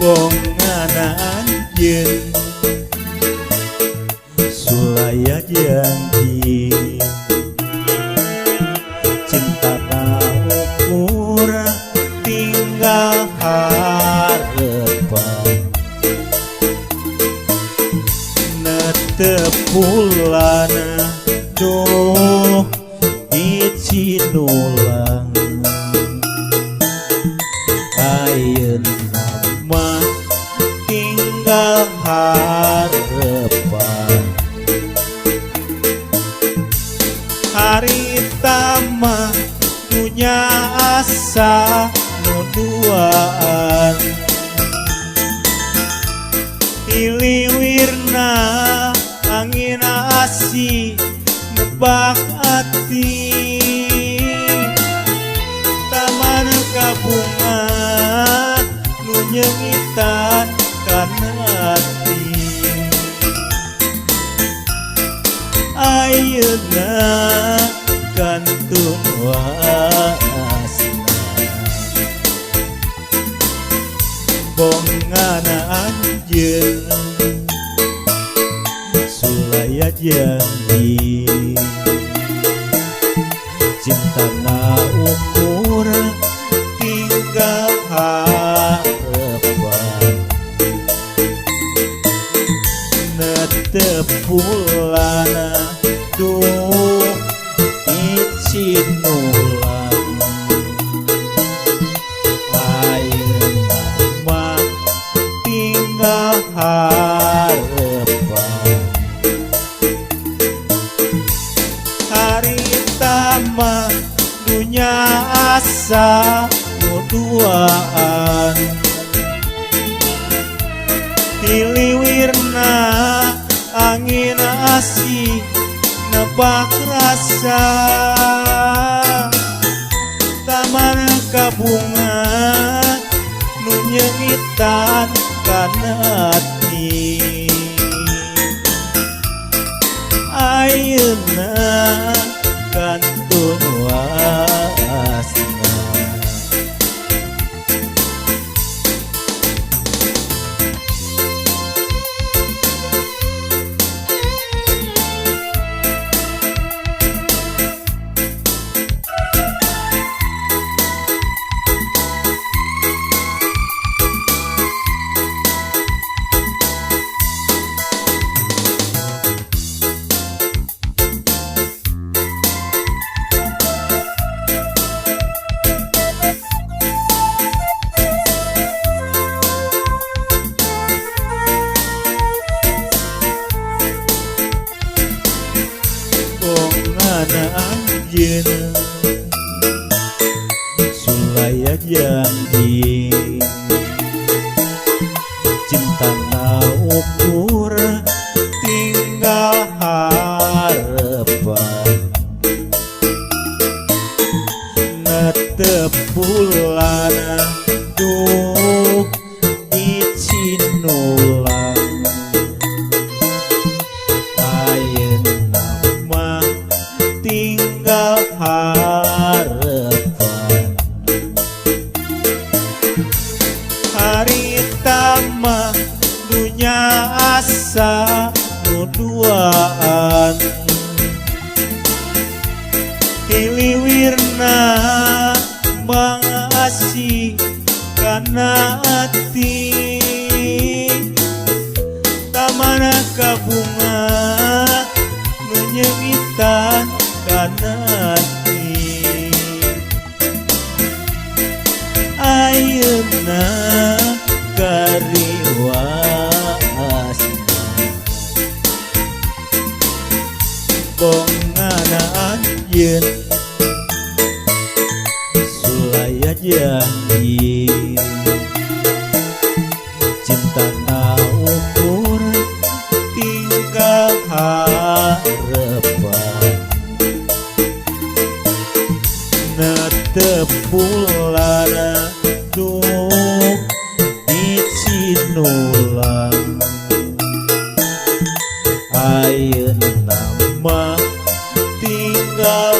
Bongana anjeun sulaya janji cinta ukur tinggal harapan netepulana duh izin ulang ayeuna mah tinggal harapan harita mah punya asa nuduaan iliwirna angin asih nebak ati taman kabunga nu nyengitan kana ati ayeuna kantun wasna bongana anjeun sulaya janji cinta ukur tinggal harapan netepulana duh izin ulang ayeuna mah tinggal harapan harita mah punya asa nuduaan hiliwirna angin asih nebak rasa taman kabunga nu nyengitan kana ati ayeuna kantun wasna bongana anjeun sulaya janji cinta ukur tinggal harapan netepulana duh izin ulang ayeuna mah tinggal harapan harita mah punya asa nuduaan hiliwirna asih kana ati taman kabunga nu nyengitan kana ati ayeuna kariwasna bongana anjeun sulaya janji cinta ukur tinggal harapan netepulana duh izin ulang ayeuna mah tinggal